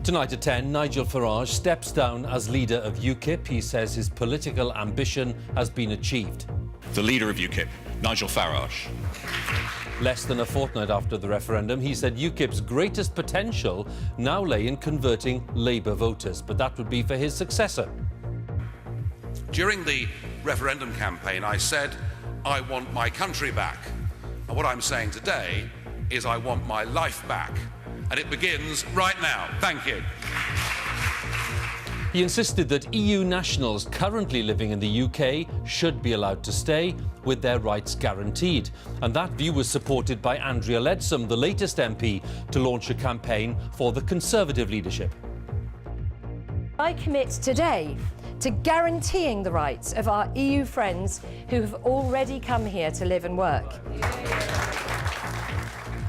Tonight at 10, Nigel Farage steps down as leader of UKIP. He says his political ambition has been achieved. The leader of UKIP, Nigel Farage. Less than a fortnight after the referendum, he said UKIP's greatest potential now lay in converting Labour voters, but that would be for his successor. During the referendum campaign, I said, I want my country back. And what I'm saying today is I want my life back. And it begins right now. Thank you. He insisted that EU nationals currently living in the UK should be allowed to stay with their rights guaranteed. And that view was supported by Andrea Leadsom, the latest MP to launch a campaign for the Conservative leadership. I commit today to guaranteeing the rights of our EU friends who have already come here to live and work.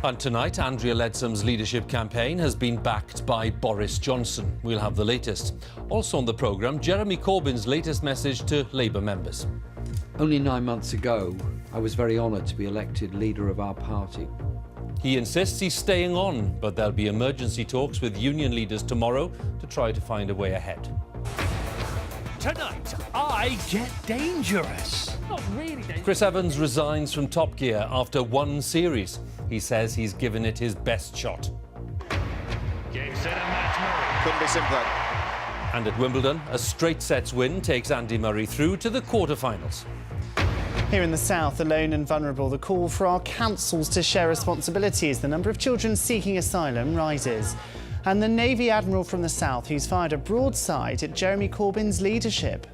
And tonight, Andrea Leadsom's leadership campaign has been backed by Boris Johnson. We'll have the latest. Also on the programme, Jeremy Corbyn's latest message to Labour members. Only 9 months ago, I was very honoured to be elected leader of our party. He insists he's staying on, but there'll be emergency talks with union leaders tomorrow to try to find a way ahead. Tonight, I get dangerous. Not really dangerous. Chris Evans resigns from Top Gear after one series. He says he's given it his best shot. Game, set, and match, Murray. Couldn't be simpler. And at Wimbledon, a straight sets win takes Andy Murray through to the quarter-finals. Here in the south, alone and vulnerable, the call for our councils to share responsibilities. The number of children seeking asylum rises. And the Navy Admiral from the south, who's fired a broadside at Jeremy Corbyn's leadership.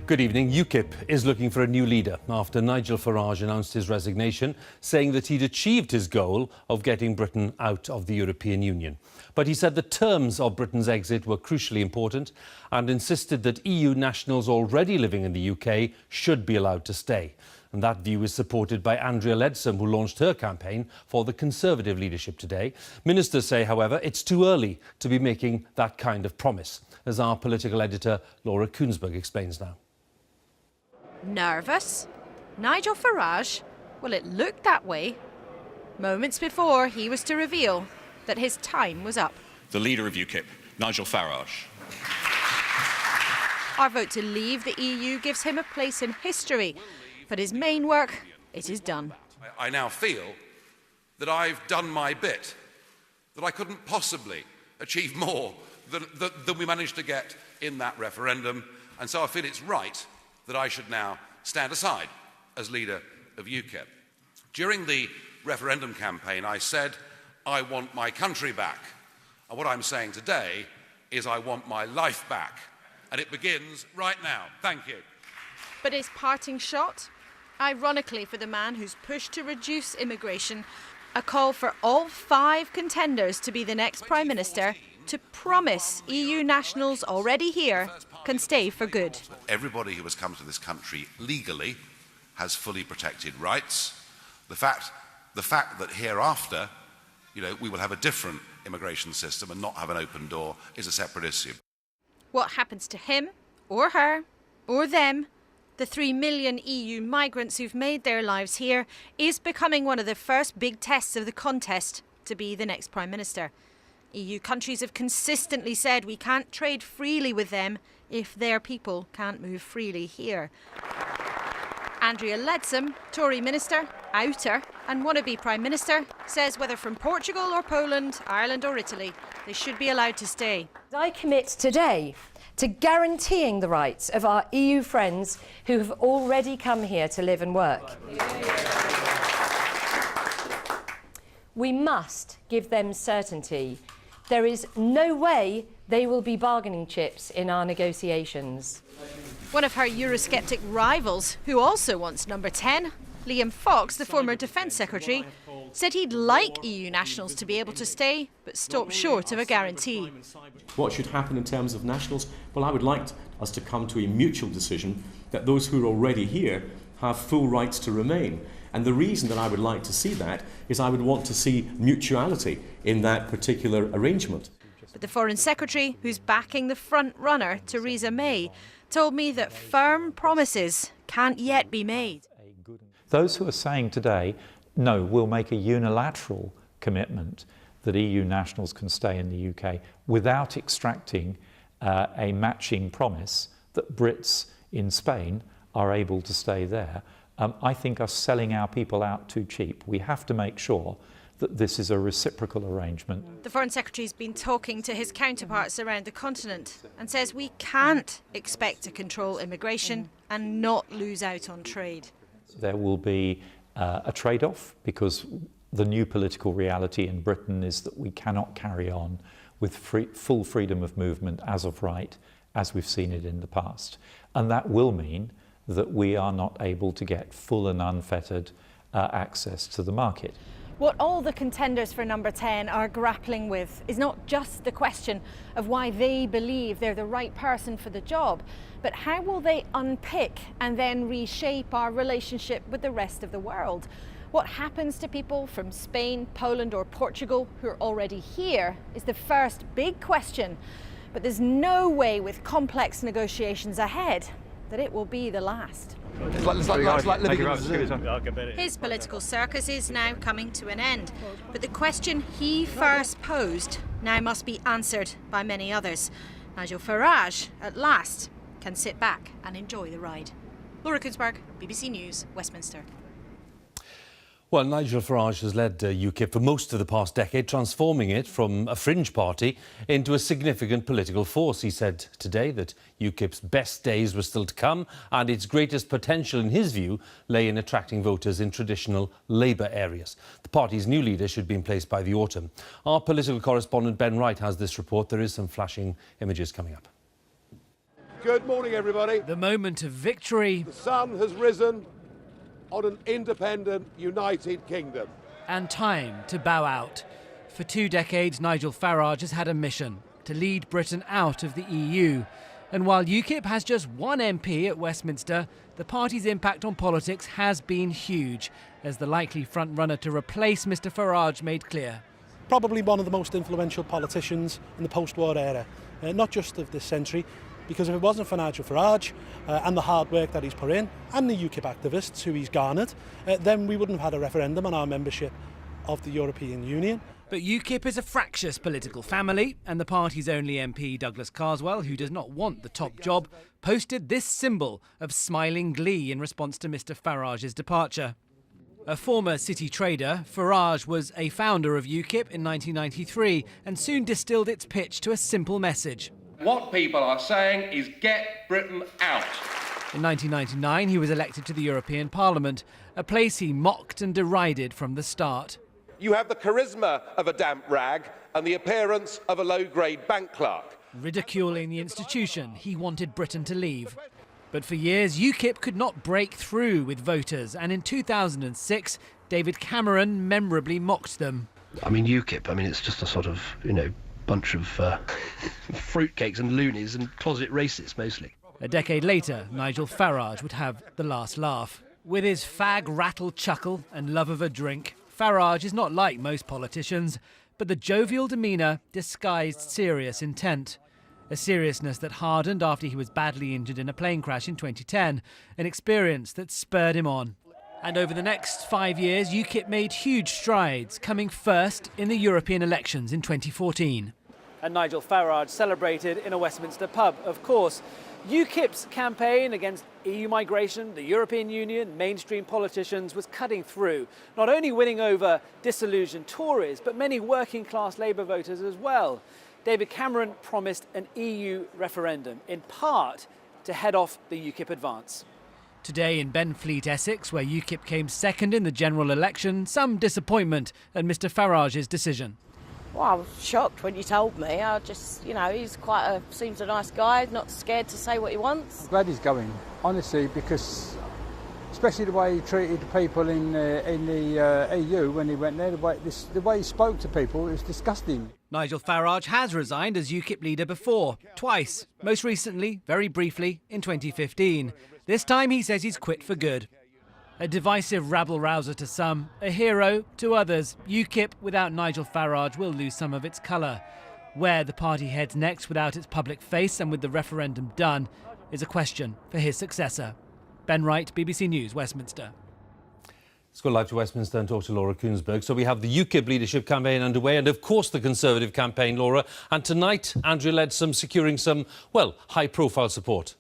Good evening. UKIP is looking for a new leader after Nigel Farage announced his resignation, saying that he'd achieved his goal of getting Britain out of the European Union. But he said the terms of Britain's exit were crucially important and insisted that EU nationals already living in the UK should be allowed to stay. And that view is supported by Andrea Leadsom, who launched her campaign for the Conservative leadership today. Ministers say, however, it's too early to be making that kind of promise, as our political editor Laura Koonsberg explains now. Nervous? Nigel Farage? Well, it looked that way. Moments before, he was to reveal that his time was up. The leader of UKIP, Nigel Farage. Our vote to leave the EU gives him a place in history, but his main work, it is done. I now feel that I've done my bit, that I couldn't possibly achieve more than we managed to get in that referendum, and so I feel it's right that I should now stand aside as leader of UKIP. During the referendum campaign, I said, I want my country back. And what I'm saying today is I want my life back. And it begins right now. Thank you. But his parting shot? Ironically, for the man who's pushed to reduce immigration, a call for all 5 contenders to be the next Prime Minister to promise EU nationals already here can stay for good. Everybody who has come to this country legally has fully protected rights. The fact that hereafter, we will have a different immigration system and not have an open door is a separate issue. What happens to him, or her, or them, the 3 million EU migrants who've made their lives here, is becoming one of the first big tests of the contest to be the next Prime Minister. EU countries have consistently said we can't trade freely with them if their people can't move freely here. Andrea Leadsom, Tory minister, outer and wannabe Prime Minister, says whether from Portugal or Poland, Ireland or Italy, they should be allowed to stay. I commit today to guaranteeing the rights of our EU friends who have already come here to live and work. We must give them certainty. There is no way they will be bargaining chips in our negotiations. One of her Eurosceptic rivals, who also wants number 10, Liam Fox, the former Defence Secretary, said he'd like EU nationals to be able to stay, but stopped short of a guarantee. What should happen in terms of nationals? Well, I would like us to come to a mutual decision that those who are already here have full rights to remain. And the reason that I would like to see that is I would want to see mutuality in that particular arrangement. But the Foreign Secretary, who's backing the front runner, Theresa May, told me that firm promises can't yet be made. Those who are saying today, no, we'll make a unilateral commitment that EU nationals can stay in the UK without extracting a matching promise that Brits in Spain are able to stay there, I think are selling our people out too cheap. We have to make sure that this is a reciprocal arrangement. The Foreign Secretary's been talking to his counterparts around the continent and says we can't expect to control immigration and not lose out on trade. There will be a trade-off because the new political reality in Britain is that we cannot carry on with full freedom of movement as of right, as we've seen it in the past. And that will mean that we are not able to get full and unfettered access to the market. What all the contenders for number 10 are grappling with is not just the question of why they believe they're the right person for the job, but how will they unpick and then reshape our relationship with the rest of the world? What happens to people from Spain, Poland or Portugal who are already here is the first big question. But there's no way with complex negotiations ahead that it will be the last. His political circus is now coming to an end, but the question he first posed now must be answered by many others. Nigel Farage, at last, can sit back and enjoy the ride. Laura Kutzberg, BBC News, Westminster. Well, Nigel Farage has led UKIP for most of the past decade, transforming it from a fringe party into a significant political force. He said today that UKIP's best days were still to come and its greatest potential, in his view, lay in attracting voters in traditional Labour areas. The party's new leader should be in place by the autumn. Our political correspondent Ben Wright has this report. There is some flashing images coming up. Good morning, everybody. The moment of victory. The sun has risen on an independent, united kingdom. And time to bow out. For 2 decades, Nigel Farage has had a mission to lead Britain out of the EU. And while UKIP has just one MP at Westminster, the party's impact on politics has been huge, as the likely front-runner to replace Mr Farage made clear. Probably one of the most influential politicians in the post-war era, not just of this century, because if it wasn't for Nigel Farage and the hard work that he's put in, and the UKIP activists who he's garnered, then we wouldn't have had a referendum on our membership of the European Union. But UKIP is a fractious political family, and the party's only MP, Douglas Carswell, who does not want the top job, posted this symbol of smiling glee in response to Mr Farage's departure. A former city trader, Farage was a founder of UKIP in 1993 and soon distilled its pitch to a simple message. What people are saying is get Britain out. In 1999, he was elected to the European Parliament, a place he mocked and derided from the start. You have the charisma of a damp rag and the appearance of a low-grade bank clerk. Ridiculing the institution, he wanted Britain to leave. But for years, UKIP could not break through with voters, and in 2006, David Cameron memorably mocked them. I mean, UKIP, it's just a sort of, bunch of fruitcakes and loonies and closet racists, mostly. A decade later, Nigel Farage would have the last laugh. With his fag-rattle chuckle and love of a drink, Farage is not like most politicians, but the jovial demeanour disguised serious intent. A seriousness that hardened after he was badly injured in a plane crash in 2010, an experience that spurred him on. And over the next 5 years, UKIP made huge strides, coming first in the European elections in 2014. And Nigel Farage celebrated in a Westminster pub, of course. UKIP's campaign against EU migration, the European Union, mainstream politicians was cutting through, not only winning over disillusioned Tories, but many working-class Labour voters as well. David Cameron promised an EU referendum, in part to head off the UKIP advance. Today in Benfleet, Essex, where UKIP came second in the general election, some disappointment at Mr Farage's decision. Well, I was shocked when you told me. I just, he's seems a nice guy, not scared to say what he wants. I'm glad he's going, honestly, because especially the way he treated people in the EU when he went there, the way he spoke to people, it was disgusting. Nigel Farage has resigned as UKIP leader before, twice, most recently, very briefly, in 2015. This time he says he's quit for good. A divisive rabble-rouser to some, a hero to others. UKIP without Nigel Farage will lose some of its colour. Where the party heads next without its public face and with the referendum done is a question for his successor. Ben Wright, BBC News, Westminster. Let's go live to Westminster and talk to Laura Kuenssberg. So we have the UKIP leadership campaign underway and, of course, the Conservative campaign, Laura. And tonight, Andrea Leadsom securing some, well, high-profile support.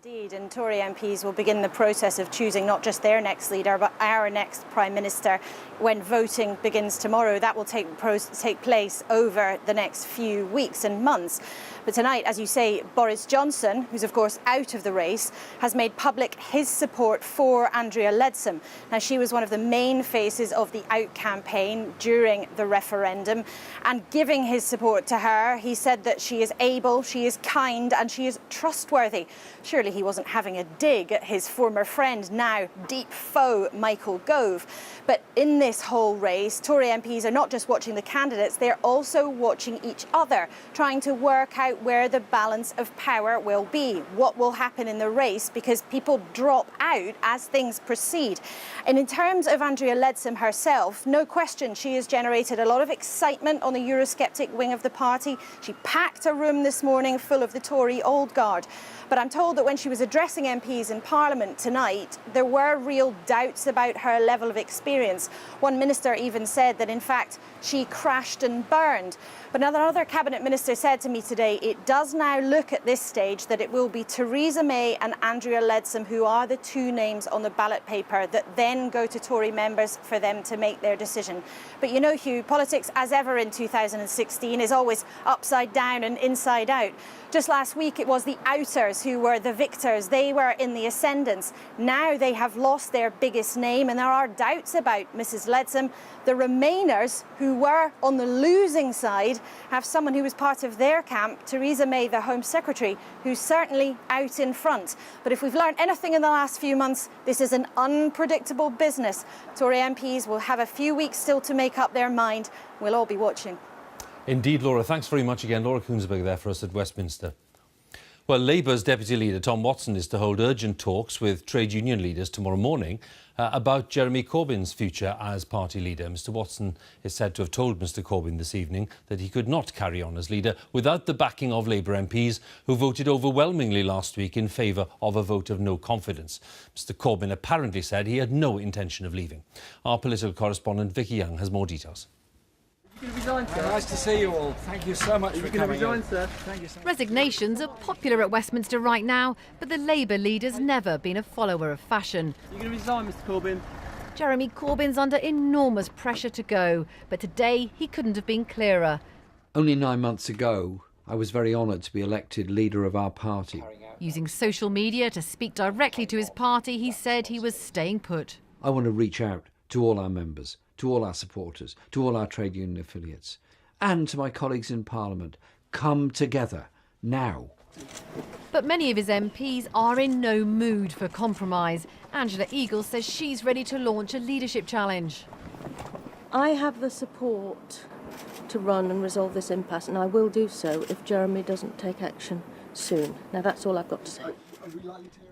Indeed, and Tory MPs will begin the process of choosing not just their next leader, but our next Prime Minister. When voting begins tomorrow, that will take place over the next few weeks and months. But tonight, as you say, Boris Johnson, who's of course out of the race, has made public his support for Andrea Leadsom. Now, she was one of the main faces of the Out campaign during the referendum, and giving his support to her, he said that she is able, she is kind and she is trustworthy. Surely he wasn't having a dig at his former friend, now deep foe, Michael Gove. But in this whole race, Tory MPs are not just watching the candidates, they're also watching each other, trying to work out where the balance of power will be, what will happen in the race, because people drop out as things proceed. And in terms of Andrea Leadsom herself, no question she has generated a lot of excitement on the Eurosceptic wing of the party. She packed a room this morning full of the Tory old guard. But I'm told that when she was addressing MPs in Parliament tonight, there were real doubts about her level of experience. One minister even said that, in fact, she crashed and burned. But another cabinet minister said to me today, it does now look at this stage that it will be Theresa May and Andrea Leadsom who are the two names on the ballot paper that then go to Tory members for them to make their decision. But you know, Hugh, politics, as ever in 2016, is always upside down and inside out. Just last week, it was the outers who were the victors. They were in the ascendants. Now they have lost their biggest name, and there are doubts about Mrs. Leadsom. The Remainers, who were on the losing side, have someone who was part of their camp, Theresa May, the Home Secretary, who's certainly out in front. But if we've learned anything in the last few months, this is an unpredictable business. Tory MPs will have a few weeks still to make up their mind. We'll all be watching. Indeed, Laura. Thanks very much again. Laura Kuenssberg there for us at Westminster. Well, Labour's Deputy Leader Tom Watson is to hold urgent talks with trade union leaders tomorrow morning about Jeremy Corbyn's future as party leader. Mr Watson is said to have told Mr Corbyn this evening that he could not carry on as leader without the backing of Labour MPs who voted overwhelmingly last week in favour of a vote of no confidence. Mr Corbyn apparently said he had no intention of leaving. Our political correspondent Vicky Young has more details. Nice to see you all. Thank you so much for coming. Resignations are popular at Westminster right now, but the Labour leader's never been a follower of fashion. You're going to resign, Mr Corbyn? Jeremy Corbyn's under enormous pressure to go, but today he couldn't have been clearer. Only 9 months ago, I was very honoured to be elected leader of our party. Using social media to speak directly to his party, he said he was staying put. I want to reach out to all our members, to all our supporters, to all our trade union affiliates, and to my colleagues in Parliament. Come together, now. But many of his MPs are in no mood for compromise. Angela Eagle says she's ready to launch a leadership challenge. I have the support to run and resolve this impasse, and I will do so if Jeremy doesn't take action soon. Now, that's all I've got to say.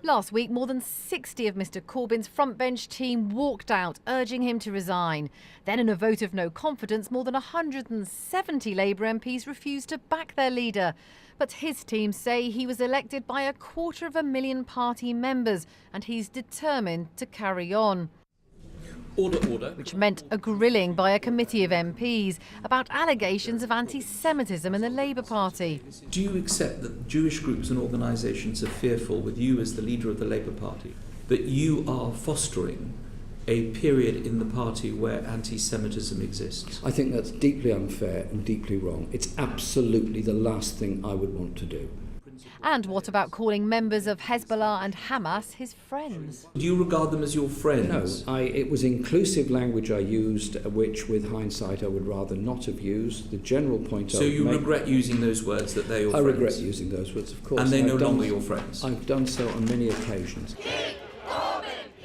Last week, more than 60 of Mr Corbyn's frontbench team walked out, urging him to resign. Then, in a vote of no confidence, more than 170 Labour MPs refused to back their leader. But his team say he was elected by 250,000 party members, and he's determined to carry on. Order, order. Which meant a grilling by a committee of MPs about allegations of anti-Semitism in the Labour Party. Do you accept that Jewish groups and organisations are fearful, with you as the leader of the Labour Party, that you are fostering a period in the party where anti-Semitism exists? I think that's deeply unfair and deeply wrong. It's absolutely the last thing I would want to do. And what about calling members of Hezbollah and Hamas his friends? Do you regard them as your friends? No, it was inclusive language I used, which with hindsight I would rather not have used. The general point So you regret using those words, that they're your friends? I regret using those words, of course. And they're no longer your friends? I've done so on many occasions.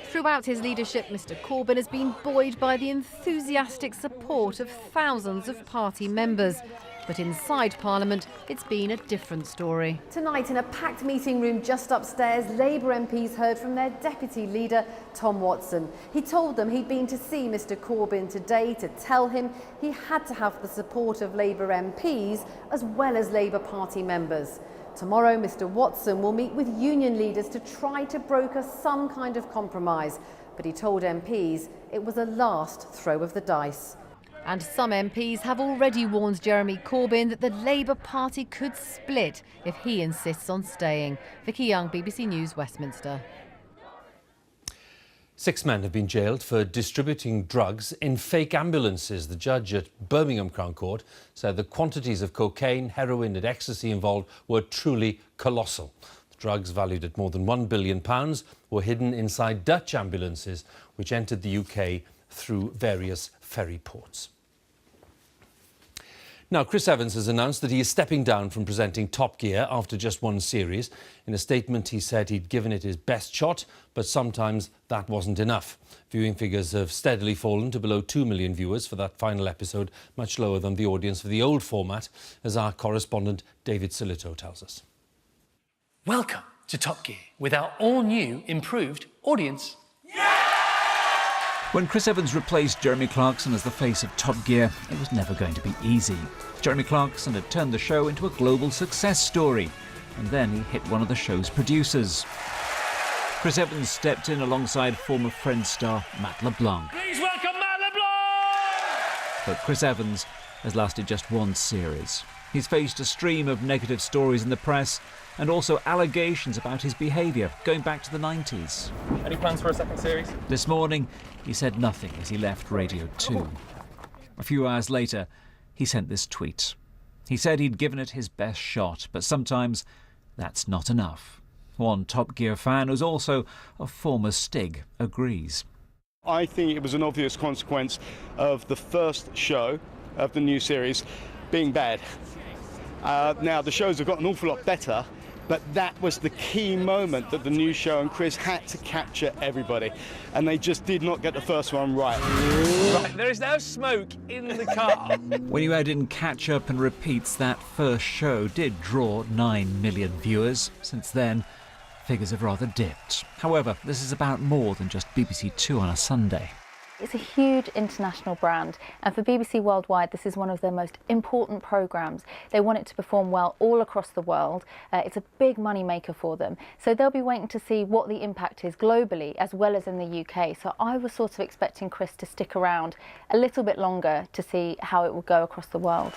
Throughout his leadership, Mr Corbyn has been buoyed by the enthusiastic support of thousands of party members. But inside Parliament, it's been a different story. Tonight, in a packed meeting room just upstairs, Labour MPs heard from their deputy leader, Tom Watson. He told them he'd been to see Mr Corbyn today to tell him he had to have the support of Labour MPs as well as Labour Party members. Tomorrow, Mr Watson will meet with union leaders to try to broker some kind of compromise. But he told MPs it was a last throw of the dice. And some MPs have already warned Jeremy Corbyn that the Labour Party could split if he insists on staying. Vicky Young, BBC News, Westminster. 6 men have been jailed for distributing drugs in fake ambulances. The judge at Birmingham Crown Court said the quantities of cocaine, heroin and ecstasy involved were truly colossal. The drugs, valued at more than £1 billion, were hidden inside Dutch ambulances which entered the UK through various ferry ports. Now, Chris Evans has announced that he is stepping down from presenting Top Gear after just one series. In a statement, he said he'd given it his best shot, but sometimes that wasn't enough. Viewing figures have steadily fallen to below 2 million viewers for that final episode, much lower than the audience for the old format, as our correspondent David Silito tells us. Welcome to Top Gear with our all-new, improved audience. When Chris Evans replaced Jeremy Clarkson as the face of Top Gear, it was never going to be easy. Jeremy Clarkson had turned the show into a global success story, and then he hit one of the show's producers. Chris Evans stepped in alongside former Friends star Matt LeBlanc. Please welcome Matt LeBlanc! But Chris Evans has lasted just one series. He's faced a stream of negative stories in the press and also allegations about his behaviour going back to the 90s. Any plans for a second series? This morning, he said nothing as he left Radio 2. A few hours later, he sent this tweet. He said he'd given it his best shot, but sometimes that's not enough. One Top Gear fan, who's also a former Stig, agrees. I think it was an obvious consequence of the first show of the new series being bad. Now, the shows have got an awful lot better, but that was the key moment that the new show and Chris had to capture everybody, and they just did not get the first one right. There is now smoke in the car. When you add in catch-up and repeats, that first show did draw 9 million viewers. Since then, figures have rather dipped. However, this is about more than just BBC Two on a Sunday. It's a huge international brand, and for BBC Worldwide this is one of their most important programmes. They want it to perform well all across the world. It's a big money maker for them, so they'll be waiting to see what the impact is globally as well as in the UK. So I was sort of expecting Chris to stick around a little bit longer to see how it will go across the world.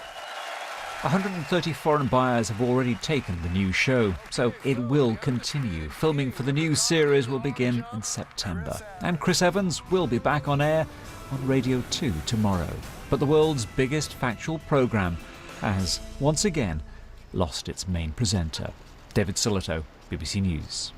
130 foreign buyers have already taken the new show, so it will continue. Filming for the new series will begin in September. And Chris Evans will be back on air on Radio 2 tomorrow. But the world's biggest factual programme has, once again, lost its main presenter. David Silito, BBC News.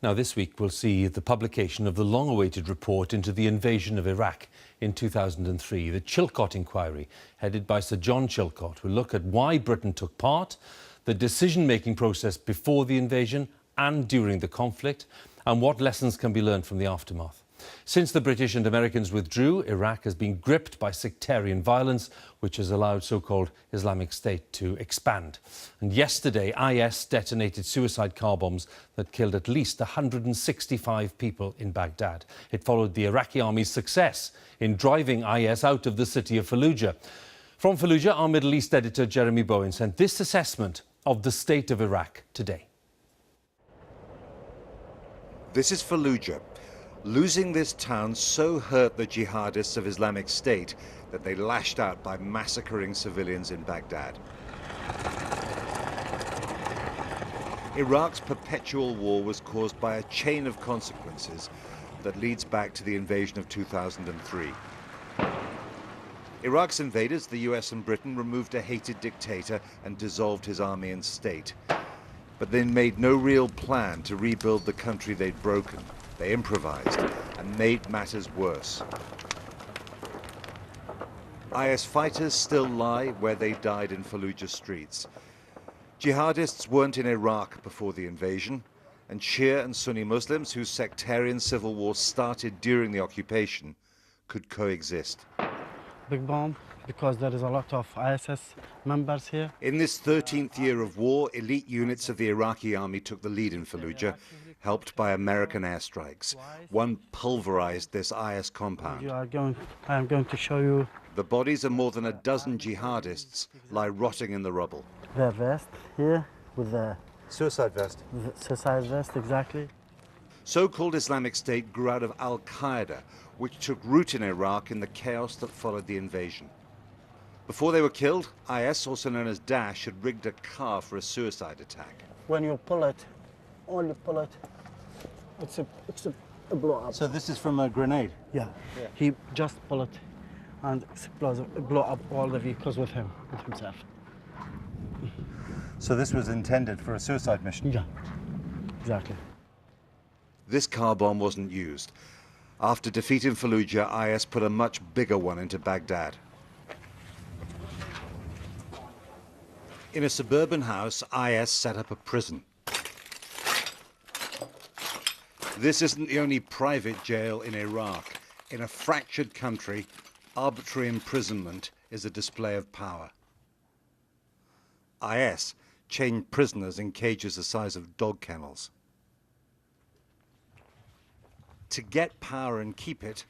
Now, this week we'll see the publication of the long-awaited report into the invasion of Iraq in 2003, the Chilcot inquiry, headed by Sir John Chilcot, will look at why Britain took part, the decision-making process before the invasion and during the conflict, and what lessons can be learned from the aftermath. Since the British and Americans withdrew, Iraq has been gripped by sectarian violence, which has allowed so-called Islamic State to expand. And yesterday, IS detonated suicide car bombs that killed at least 165 people in Baghdad. It followed the Iraqi army's success in driving IS out of the city of Fallujah. From Fallujah, our Middle East editor Jeremy Bowen sent this assessment of the state of Iraq today. This is Fallujah. Losing this town so hurt the jihadists of Islamic State that they lashed out by massacring civilians in Baghdad. Iraq's perpetual war was caused by a chain of consequences that leads back to the invasion of 2003. Iraq's invaders, the US and Britain, removed a hated dictator and dissolved his army and state. But they made no real plan to rebuild the country they'd broken. They improvised and made matters worse. IS fighters still lie where they died in Fallujah streets. Jihadists weren't in Iraq before the invasion, and Shia and Sunni Muslims, whose sectarian civil war started during the occupation, could coexist. big bomb because there is a lot of ISS members here. In this 13th year of war, elite units of the Iraqi army took the lead in Fallujah, helped by American airstrikes. One pulverized this IS compound. I am going to show you The bodies of more than a dozen jihadists lie rotting in the rubble. their vest here with the Suicide vest. suicide vest, exactly. So-called Islamic State grew out of Al-Qaeda, which took root in Iraq in the chaos that followed the invasion. Before they were killed, IS, also known as Daesh, had rigged a car for a suicide attack. When you pull it, only pull it, it's a blow up. So this is from a grenade? Yeah. He just pull it and blow up all the vehicles with him, with himself. So this was intended for a suicide mission? Yeah, exactly. This car bomb wasn't used. After defeating Fallujah, IS put a much bigger one into Baghdad. In a suburban house, IS set up a prison. This isn't the only private jail in Iraq. In a fractured country, arbitrary imprisonment is a display of power. IS chained prisoners in cages the size of dog kennels. To get power and keep it,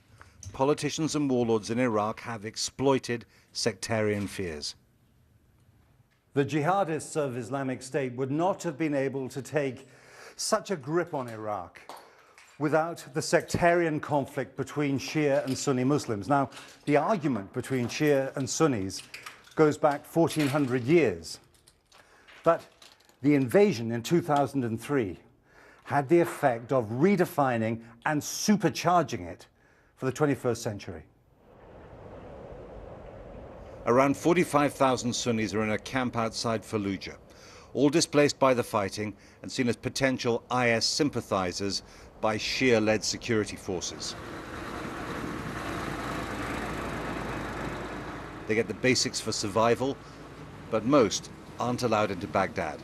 politicians and warlords in Iraq have exploited sectarian fears. The jihadists of Islamic State would not have been able to take such a grip on Iraq without the sectarian conflict between Shia and Sunni Muslims. Now, the argument between Shia and Sunnis goes back 1400 years. But the invasion in 2003 had the effect of redefining and supercharging it for the 21st century. Around 45,000 Sunnis are in a camp outside Fallujah, all displaced by the fighting and seen as potential IS sympathizers by Shia-led security forces. They get the basics for survival, but most aren't allowed into Baghdad.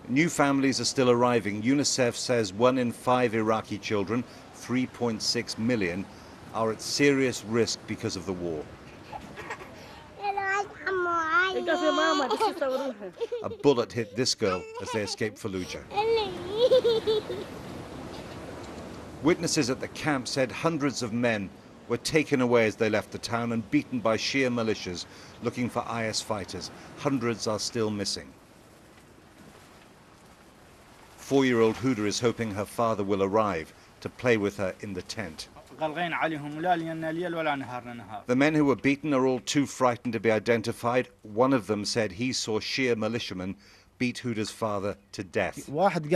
New families are still arriving. UNICEF says 1 in 5 Iraqi children, 3.6 million, are at serious risk because of the war. A bullet hit this girl as they escaped Fallujah. Witnesses at the camp said hundreds of men were taken away as they left the town and beaten by Shia militias looking for IS fighters. Hundreds are still missing. 4-year-old Huda is hoping her father will arrive to play with her in the tent. The men who were beaten are all too frightened to be identified. One of them said he saw Shia militiamen beat Huda's father to death. One said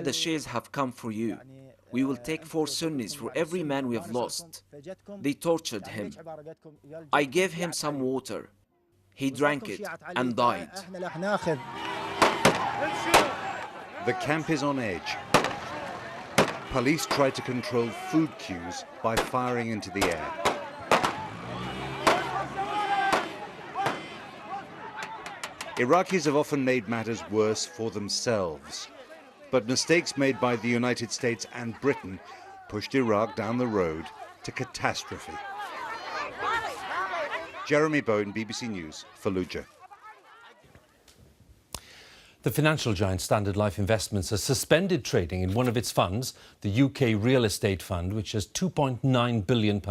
the Shias have come for you. We will take 4 Sunnis for every man we have lost. They tortured him. I gave him some water. He drank it and died. The camp is on edge. Police tried to control food queues by firing into the air. Iraqis have often made matters worse for themselves. But mistakes made by the United States and Britain pushed Iraq down the road to catastrophe. Jeremy Bowen, BBC News, Fallujah. The financial giant Standard Life Investments has suspended trading in one of its funds, the UK Real Estate Fund, which has £2.9 billion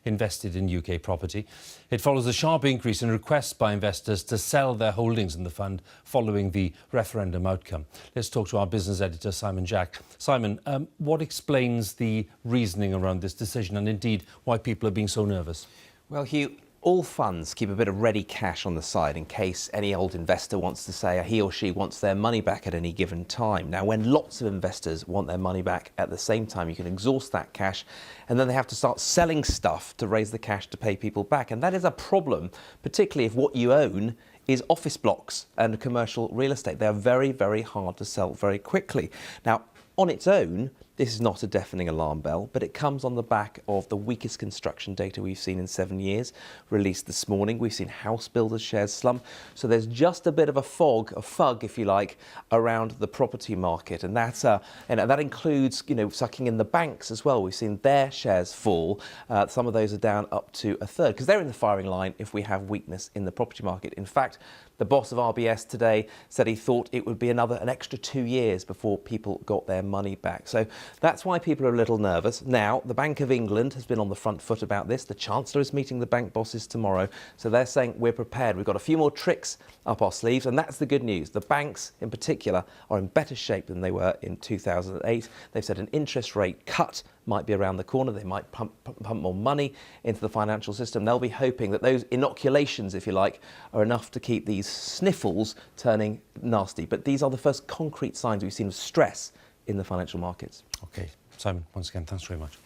invested in UK property. It follows a sharp increase in requests by investors to sell their holdings in the fund following the referendum outcome. Let's talk to our business editor, Simon Jack. Simon, what explains the reasoning around this decision and indeed why people are being so nervous? Well, Hugh, all funds keep a bit of ready cash on the side in case any old investor wants to say he or she wants their money back at any given time. Now, when lots of investors want their money back at the same time, you can exhaust that cash and then they have to start selling stuff to raise the cash to pay people back. And that is a problem, particularly if what you own is office blocks and commercial real estate. They are very, very hard to sell very quickly. Now, on its own, This is not a deafening alarm bell, but it comes on the back of the weakest construction data we've seen in 7 years, released this morning. We've seen house builders' shares slump. So there's just a bit of a fug, if you like, around the property market. And that includes, sucking in the banks as well. We've seen their shares fall. Some of those are down up to a third, because they're in the firing line if we have weakness in the property market. In fact, the boss of RBS today said he thought it would be an extra 2 years before people got their money back. So that's why people are a little nervous. Now, the Bank of England has been on the front foot about this. The Chancellor is meeting the bank bosses tomorrow. So they're saying we're prepared. We've got a few more tricks up our sleeves. And that's the good news. The banks, in particular, are in better shape than they were in 2008. They've said an interest rate cut might be around the corner. They might pump more money into the financial system. They'll be hoping that those inoculations, if you like, are enough to keep these sniffles turning nasty. But these are the first concrete signs we've seen of stress in the financial markets. OK, Simon, once again, thanks very much.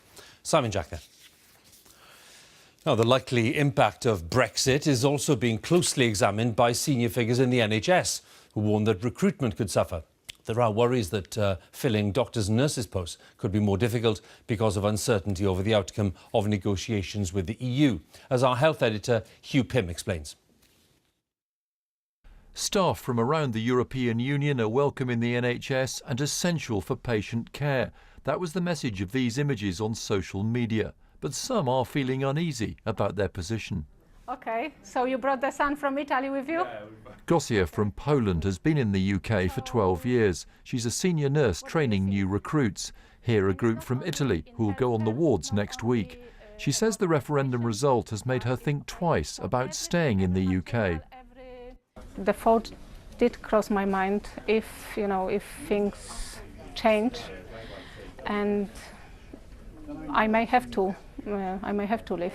Simon Jacker. Now, the likely impact of Brexit is also being closely examined by senior figures in the NHS, who warn that recruitment could suffer. There are worries that filling doctors' and nurses' posts could be more difficult because of uncertainty over the outcome of negotiations with the EU, as our health editor Hugh Pym explains. Staff from around the European Union are welcome in the NHS and essential for patient care. That was the message of these images on social media. But some are feeling uneasy about their position. OK, so you brought the son from Italy with you? Gosia from Poland has been in the UK for 12 years. She's a senior nurse training new recruits. Here a group from Italy who will go on the wards next week. She says the referendum result has made her think twice about staying in the UK. The thought did cross my mind if things change, and I may have to leave.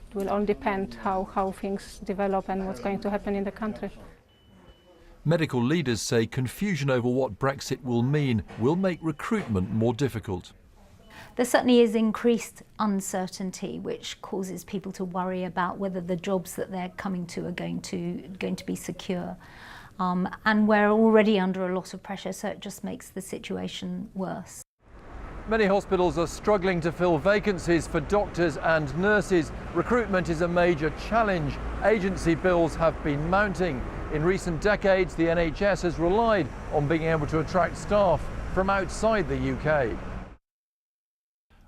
It will all depend how things develop and what's going to happen in the country. Medical leaders say confusion over what Brexit will mean will make recruitment more difficult. There certainly is increased uncertainty, which causes people to worry about whether the jobs that they're coming to are going to be secure. And we're already under a lot of pressure, so it just makes the situation worse. Many hospitals are struggling to fill vacancies for doctors and nurses. Recruitment is a major challenge. Agency bills have been mounting. In recent decades, the NHS has relied on being able to attract staff from outside the UK.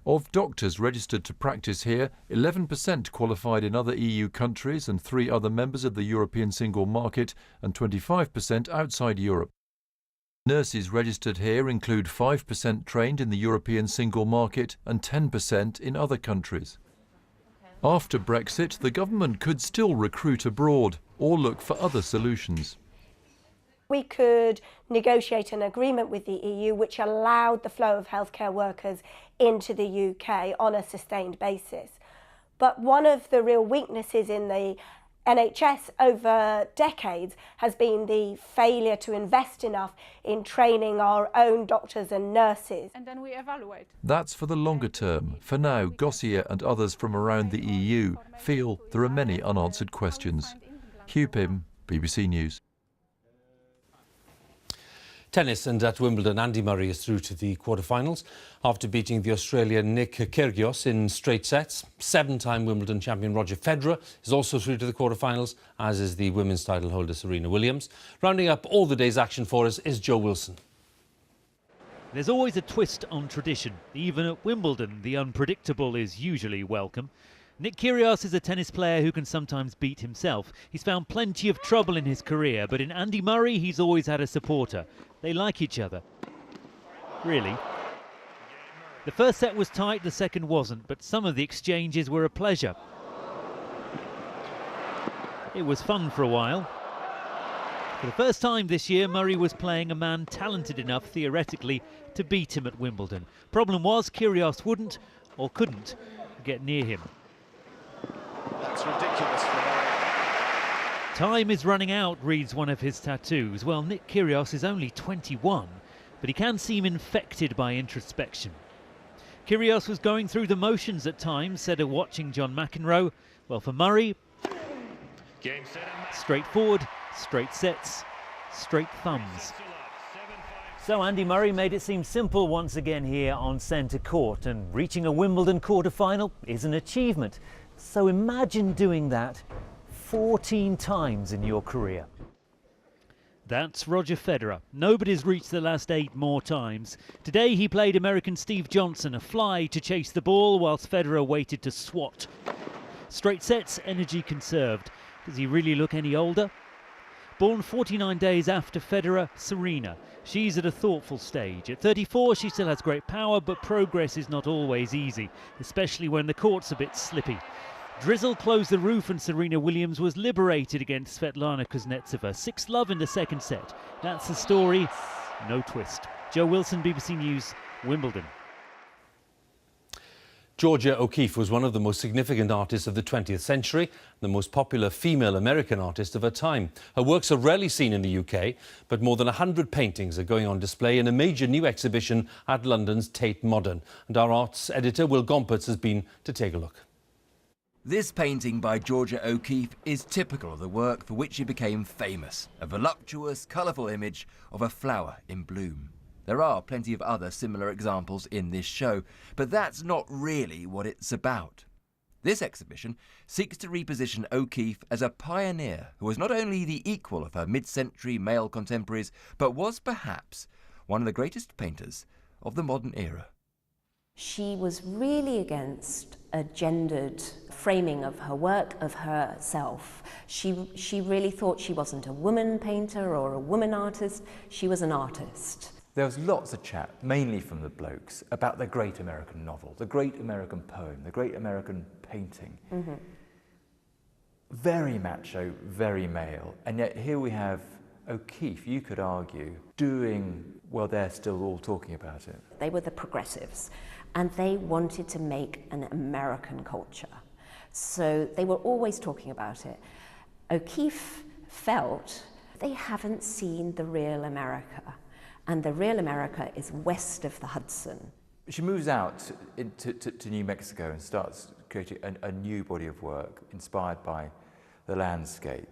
Of doctors registered to practice here, 11% qualified in other EU countries and 3 other members of the European single market, and 25% outside Europe. Nurses registered here include 5% trained in the European single market and 10% in other countries. After Brexit, the government could still recruit abroad or look for other solutions. We could negotiate an agreement with the EU which allowed the flow of healthcare workers into the UK on a sustained basis. But one of the real weaknesses in the NHS over decades has been the failure to invest enough in training our own doctors and nurses. And then we evaluate. That's for the longer term. For now, Gosia and others from around the EU feel there are many unanswered questions. Hugh Pym, BBC News. Tennis, and at Wimbledon, Andy Murray is through to the quarter-finals after beating the Australian Nick Kyrgios in straight sets. 7-time Wimbledon champion Roger Federer is also through to the quarter-finals, as is the women's title holder Serena Williams. Rounding up all the day's action for us is Joe Wilson. There's always a twist on tradition. Even at Wimbledon, the unpredictable is usually welcome. Nick Kyrgios is a tennis player who can sometimes beat himself. He's found plenty of trouble in his career, but in Andy Murray, he's always had a supporter. They like each other. Really. The first set was tight, the second wasn't, but some of the exchanges were a pleasure. It was fun for a while. For the first time this year, Murray was playing a man talented enough, theoretically, to beat him at Wimbledon. Problem was, Kyrgios wouldn't, or couldn't, get near him. That's ridiculous for Murray. Time is running out, reads one of his tattoos. Well, Nick Kyrgios is only 21, but he can seem infected by introspection. Kyrgios was going through the motions at times, said a watching John McEnroe. Well, for Murray, Game, set, straightforward, straight sets, straight thumbs. So Andy Murray made it seem simple once again here on centre court, and reaching a Wimbledon quarter-final is an achievement. So imagine doing that 14 times in your career. That's Roger Federer. Nobody's reached the last 8 more times. Today he played American Steve Johnson a fly to chase the ball whilst Federer waited to swat. Straight sets, energy conserved. Does he really look any older? Born 49 days after Federer, Serena. She's at a thoughtful stage. At 34 she still has great power, but progress is not always easy, especially when the court's a bit slippy. Drizzle closed the roof and Serena Williams was liberated against Svetlana Kuznetsova. 6-love in the second set. That's the story, no twist. Joe Wilson, BBC News, Wimbledon. Georgia O'Keeffe was one of the most significant artists of the 20th century, the most popular female American artist of her time. Her works are rarely seen in the UK, but more than 100 paintings are going on display in a major new exhibition at London's Tate Modern. And our arts editor, Will Gompertz, has been to take a look. This painting by Georgia O'Keeffe is typical of the work for which she became famous, a voluptuous, colourful image of a flower in bloom. There are plenty of other similar examples in this show, but that's not really what it's about. This exhibition seeks to reposition O'Keeffe as a pioneer who was not only the equal of her mid-century male contemporaries, but was perhaps one of the greatest painters of the modern era. She was really against a gendered framing of her work, of herself. She really thought she wasn't a woman painter or a woman artist, she was an artist. There was lots of chat, mainly from the blokes, about the great American novel, the great American poem, the great American painting. Mm-hmm. Very macho, very male, and yet here we have O'Keeffe, you could argue, doing, well, they're still all talking about it. They were the progressives, and they wanted to make an American culture. So they were always talking about it. O'Keeffe felt they haven't seen the real America, and the real America is west of the Hudson. She moves out to New Mexico and starts creating a new body of work inspired by the landscape.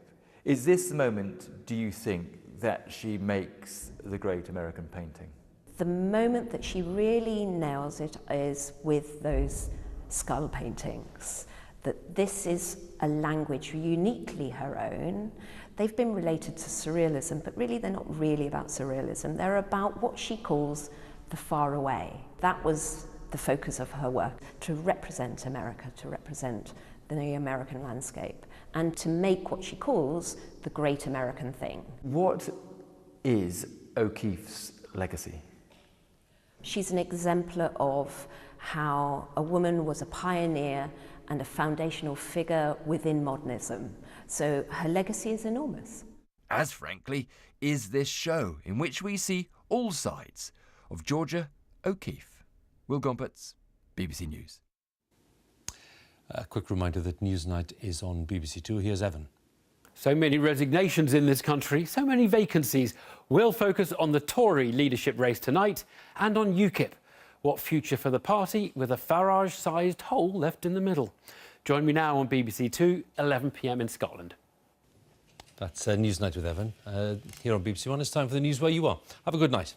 Is this the moment, do you think, that she makes the great American painting? The moment that she really nails it is with those skull paintings, that this is a language uniquely her own. They've been related to surrealism, but really they're not really about surrealism. They're about what she calls the far away. That was the focus of her work, to represent America, to represent the American landscape, and to make what she calls the great American thing. What is O'Keeffe's legacy? She's an exemplar of how a woman was a pioneer and a foundational figure within modernism. So her legacy is enormous. As frankly is this show, in which we see all sides of Georgia O'Keeffe. Will Gompertz, BBC News. A quick reminder that Newsnight is on BBC Two. Here's Evan. So many resignations in this country, so many vacancies. We'll focus on the Tory leadership race tonight and on UKIP. What future for the party with a Farage-sized hole left in the middle? Join me now on BBC Two, 11 p.m. in Scotland. That's Newsnight with Evan. Here on BBC One, it's time for the news where you are. Have a good night.